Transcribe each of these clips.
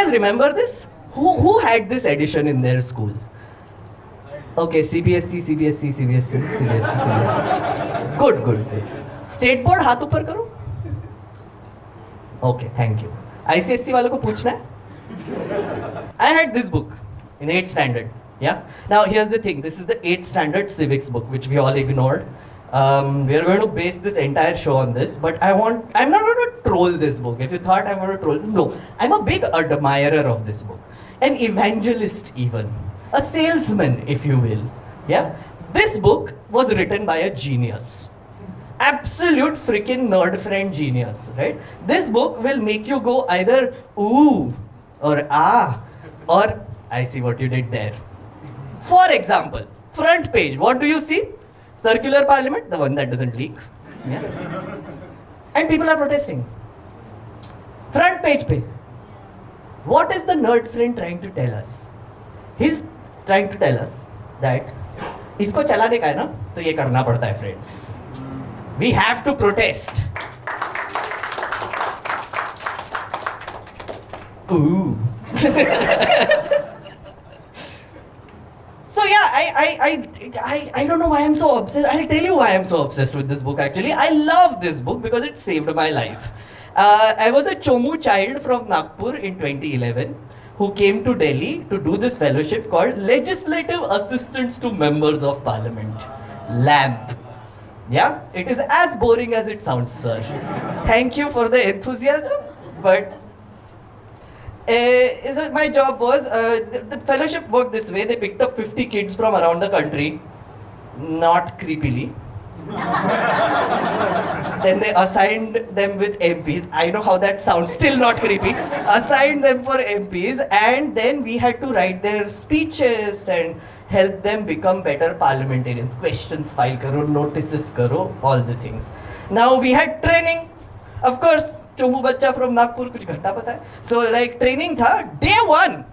guys remember this? Who had this edition in their schools? Okay, CBSE, CBSE, CBSE, CBSE, CBSE. Good. State board हाथ ऊपर करो. Okay, thank you. ICSE वालों को पूछना है? I had this book in 8th standard. Yeah. Now here's the thing. This is the 8th standard civics book, which we all ignored. We are going to base this entire show on this, but I'm not going to troll this book. If you thought I'm going to troll this, no. I'm a big admirer of this book. An evangelist even. A salesman, if you will. Yeah. This book was written by a genius. Absolute freaking nerd friend genius, right? This book will make you go either ooh or ah or I see what you did there. For example, front page, what do you see? Circular parliament, the one that doesn't leak. Yeah. And people are protesting. Front page pe. What is the nerd friend trying to tell us? He's trying to tell us that इसको चलाने का है ना तो ये करना पड़ता है friends. We have to protest. Ooh. So yeah, I don't know why I'm so obsessed. I'll tell you why I'm so obsessed with this book actually. I love this book because it saved my life. I was a Chomu child from Nagpur in 2011 who came to Delhi to do this fellowship called Legislative Assistance to Members of Parliament. LAMP. Yeah, it is as boring as it sounds, sir. Thank you for the enthusiasm, but my job was, the fellowship worked this way. They picked up 50 kids from around the country, not creepily. Then they assigned them with MPs. I know how that sounds, still not creepy. Assigned them for MPs, and then we had to write their speeches and help them become better parliamentarians. Questions file karo, notices karo, all the things. Now we had training. Of course, Chomu bachcha from Nagpur, kuch ghanta pata hai. So like training tha, day 1.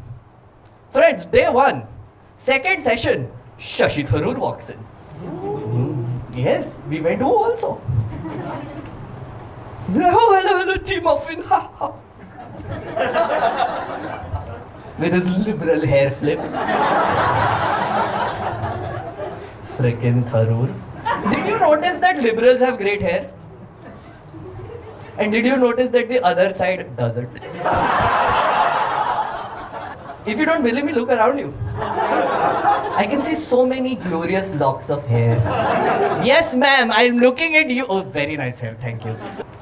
Friends, day 1. Second session, Shashi Tharoor walks in. Yes, we went home also. Oh, hello, tea muffin. With his liberal hair flip. Frickin' Tharoor. Did you notice that liberals have great hair? And did you notice that the other side doesn't? If you don't believe me, look around you. I can see so many glorious locks of hair. Yes, ma'am, I'm looking at you. Oh, very nice hair, thank you.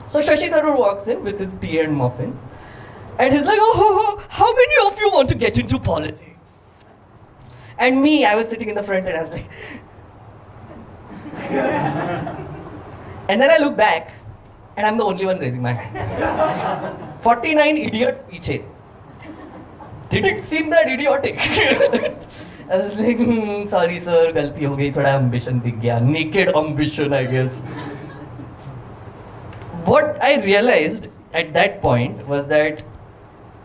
So Shashi Tharoor walks in with his tea and muffin. And he's like, oh, how many of you want to get into politics? And me, I was sitting in the front and I was like... And then I look back and I'm the only one raising my hand. 49 idiots piche. Didn't seem that idiotic. I was like, sorry sir, galti ho gayi, thoda ambition dikh gaya. Naked ambition, I guess. What I realized at that point was that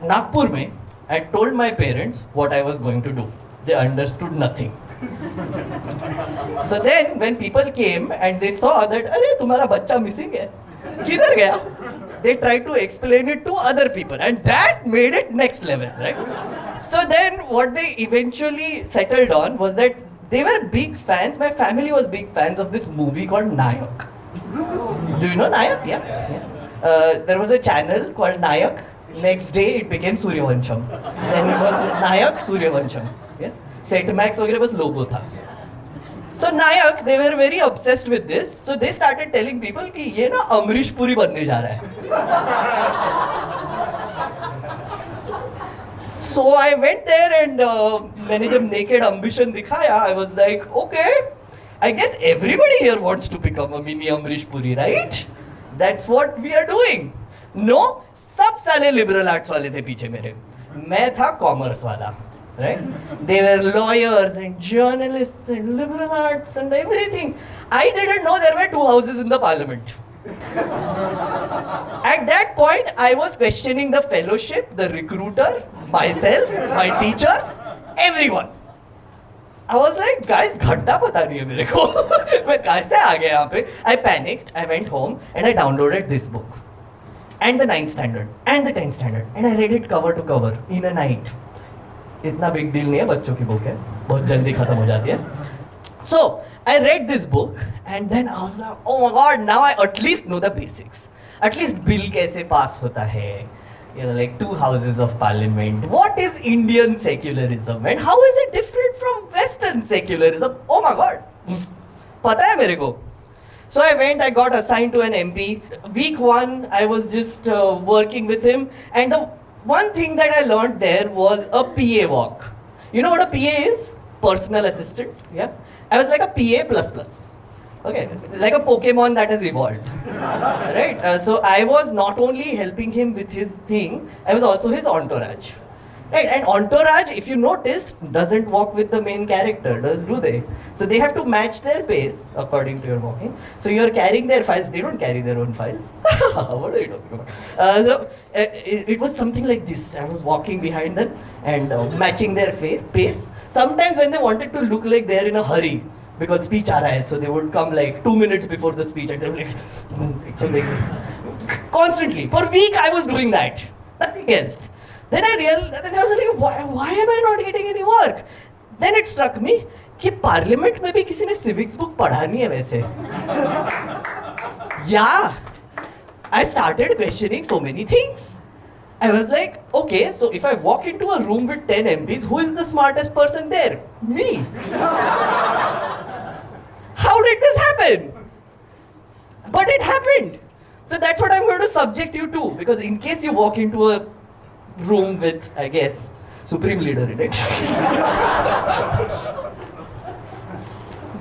Nagpur mein, I told my parents what I was going to do. They understood nothing. So then when people came and they saw that, "Arey, tumhara bachcha missing hai. Kidhar gaya?" They tried to explain it to other people, and that made it next level, right? So then what they eventually settled on was that they were big fans, my family was big fans of this movie called Nayak. Do you know Nayak? Yeah. There was a channel called Nayak. Next day it became Suryavansham. Then it was Nayak Suryavansham. Yeah? Set Max वगैरह बस logo था. So Nayak, they were very obsessed with this. So they started telling people कि ये ना अमरीश पुरी बनने जा रहा है. So I went there and मैंने जब Naked Ambition दिखाया, I was like, okay, I guess everybody here wants to become a mini Amrish Puri, right? That's what we are doing. No, सब साले liberal arts वाले थे पीछे मेरे. मैं था commerce वाला. Right? They were lawyers and journalists and liberal arts and everything. I didn't know there were 2 houses in the parliament. At that point, I was questioning the fellowship, the recruiter, myself, my teachers, everyone. I was like, guys, घंटा पता नहीं है मेरे को. मैं कैसे आ गया यहाँ पे? I panicked. I went home and I downloaded this book. and the 9th standard and the 10th standard, and I read it cover to cover in a night. इतना big deal नहीं है, बच्चों की book है, बहुत जल्दी खत्म हो जाती है. So I read this book and then I was like, oh my god, now I at least know the basics. At least bill कैसे pass होता है, you know, like 2 houses of parliament. What is Indian secularism and how is it different from Western secularism? Oh my god, पता है मेरे को. So I went, I got assigned to an MP. Week 1, I was just working with him, and the one thing that I learned there was a PA walk. You know what a PA is? Personal assistant. Yeah. I was like a PA plus plus. Okay, like a Pokemon that has evolved. Right? So I was not only helping him with his thing, I was also his entourage. Right? And entourage, if you notice, doesn't walk with the main character, do they? So they have to match their pace according to your walking. So you're carrying their files, they don't carry their own files. What are you talking about? It was something like this. I was walking behind them and matching their pace. Sometimes when they wanted to look like they're in a hurry, because speech aa raha hai, so they would come like 2 minutes before the speech and they were like, so they constantly. For a week I was doing that, nothing else. Then I realized, I was like, why am I not getting any work? Then it struck me कि parliament में भी किसी ने civics book पढ़ा नहीं है वैसे. Yeah, I started questioning so many things. I was like, okay, so if I walk into a room with 10 MPs, who is the smartest person there? Me. How did this happen? But it happened. So that's what I'm going to subject you to, because in case you walk into a room with, I guess, supreme leader in it,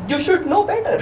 you should know better.